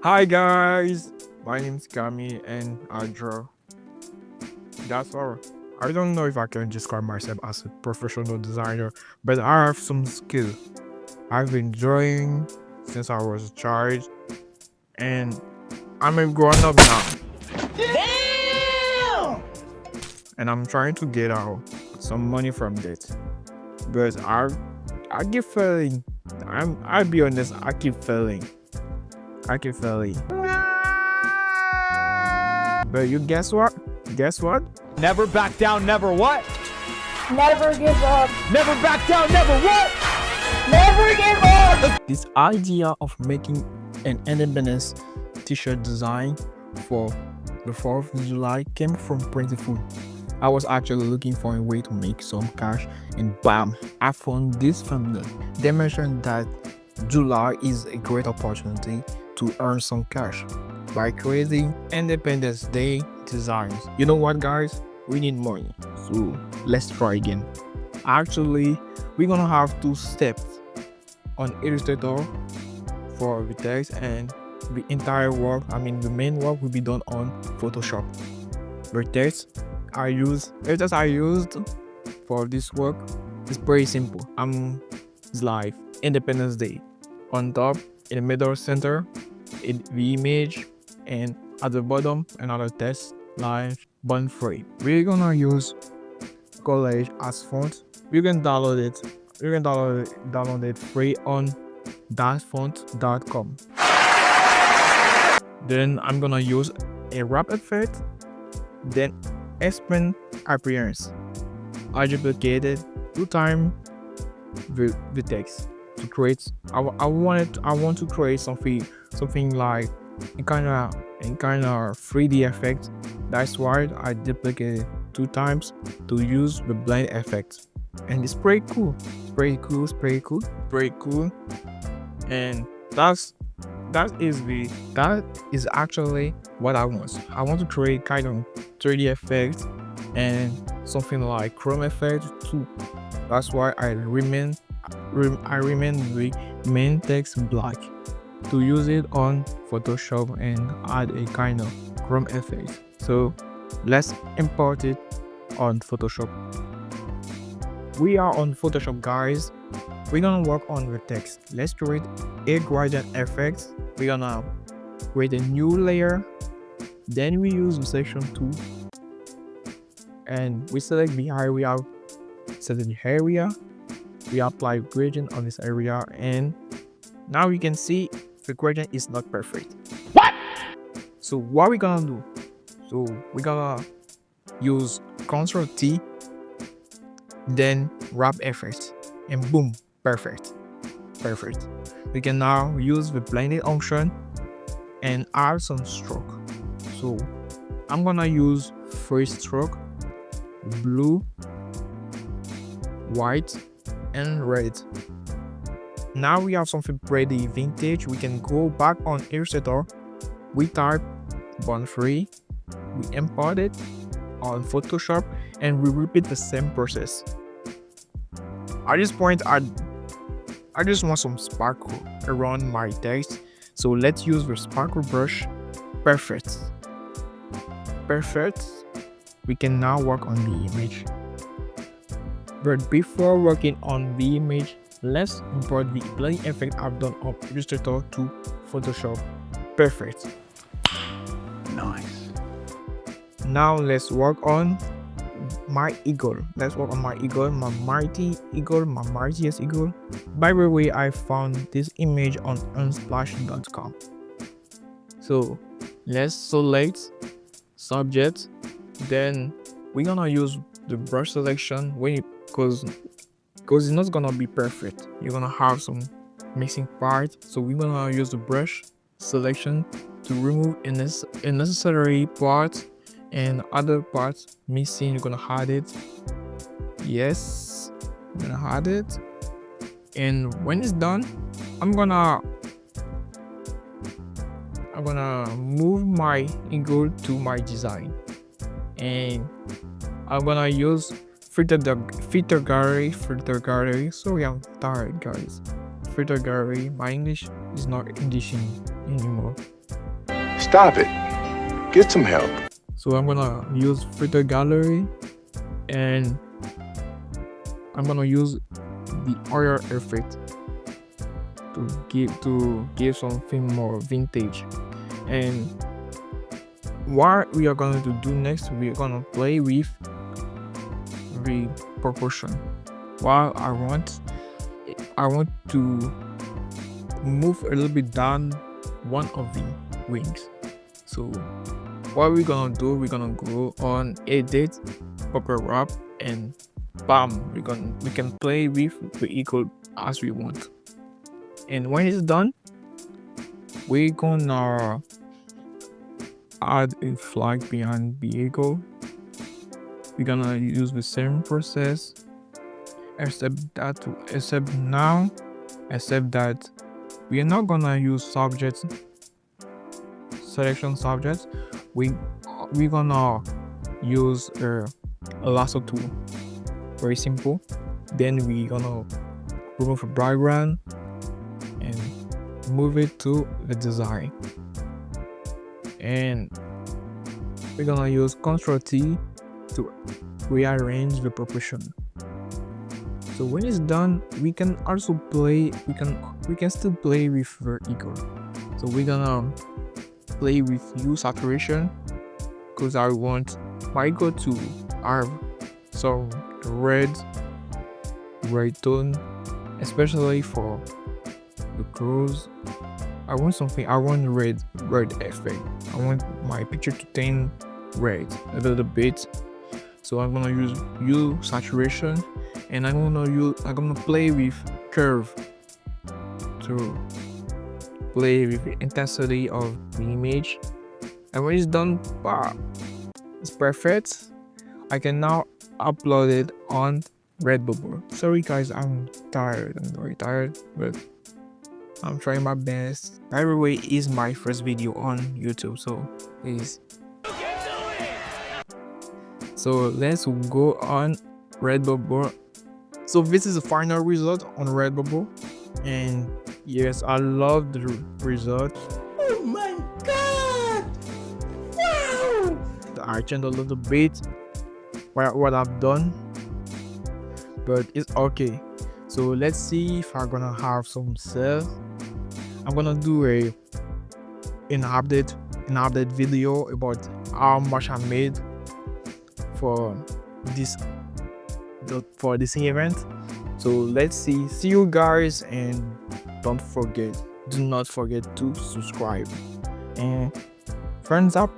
Hi guys, my name is Kami and I draw. That's all. I don't know if I can describe myself as a professional designer, but I have some skill. I've been drawing since I was a child and I'm a grown up now. Damn! And I'm trying to get out some money from that. But I keep failing. I'll be honest, I keep failing. I keep failing. But you guess what? Guess what? Never back down, never what? Never give up. Never back down, never what? Never give up. This idea of making an independence t-shirt design for the 4th of July came from Plentiful. I was actually looking for a way to make some cash and bam, I found this thumbnail. They mentioned that July is a great opportunity to earn some cash by creating Independence Day designs. You know what guys? We need money. So let's try again. Actually, we're gonna have 2 steps on Illustrator for the text and the entire work, the main work will be done on Photoshop. The text I used for this work is pretty simple. It's like Independence Day. On top, in the middle center, the image, and at the bottom, another text like Born Free. We're gonna use college as font. You can download it. You can download it free on thatfont.com. Then I'm gonna use a wrap effect. Then expand appearance. I duplicated 2 times the text to create. I want to create something like a kind of 3D effect. That's why I duplicated 2 times to use the blend effect, and it's pretty cool. Pretty cool. And that is actually what I want. I want to create kind of 3D effect and something like chrome effect too. That's why I remain the main text black to use it on Photoshop and add a kind of chrome effect. So let's import it on Photoshop. We are on Photoshop guys. We're gonna work on the text. Let's create a gradient effect. We're gonna create a new layer. Then we use the section 2 and we select the area. We apply gradient on this area, and now you can see the gradient is not perfect. What? So what we gonna do? So we're gonna use Ctrl T, then wrap effect, and boom, perfect. We can now use the blending option and add some stroke. So I'm gonna use 3 stroke, blue, white, and red. Now we have something pretty vintage. We can go back on Illustrator. We type Born Free, we import it on Photoshop, and we repeat the same process. At this point, I just want some sparkle around my text, so let's use the sparkle brush. Perfect. We can now work on the image. But before working on the image, let's import the blending effect I've done on Illustrator to Photoshop. Perfect. Nice. Now let's work on my eagle. My mightiest eagle. By the way, I found this image on unsplash.com. So let's select subject. Then we're gonna use the brush selection because it's not gonna be perfect. You're gonna have some missing parts. So we're gonna use the brush selection to remove unnecessary parts, and other parts missing, you're gonna add it. Yes, I'm gonna add it. And when it's done, I'm gonna move my eagle to my design, and I'm gonna use filter gallery. Sorry, I'm tired guys. Filter gallery. My English is not English anymore. Stop it. Get some help. So I'm gonna use filter gallery, and I'm gonna use the oil effect to give something more vintage. And what we are going to do next, we're gonna play with the proportion. While I want to move a little bit down one of the wings. So what we're gonna do, we're gonna go on edit, upper wrap, and bam, we can play with the eagle as we want. And when it's done, we're gonna add a flag behind the eagle. We're gonna use the same process, except that we are not gonna use subjects, selection subjects. We're gonna use a lasso tool. Very simple. Then we're gonna remove a background and move it to the design. And we're gonna use Ctrl T to rearrange the proportion. So when it's done, we can also play. We can still play with the eagle. So we're gonna play with hue saturation, because I want my eagle to have some red tone, especially for the crows. I want red effect. I want my picture to turn red a little bit. So I'm gonna use hue saturation, and I'm gonna play with curve to play with the intensity of the image. And when it's done, wow, it's perfect. I can now upload it on Redbubble. Sorry guys, I'm very tired, but I'm trying my best. By the way, it's my first video on YouTube, so please. So let's go on Redbubble. So this is the final result on Redbubble, and yes, I love the result. Oh my god! Wow! I changed a little bit what I've done, but it's okay. So let's see if I'm gonna have some sales. I'm gonna do an update video about how much I made for this event. So let's see you guys, and do not forget to subscribe and thumbs up.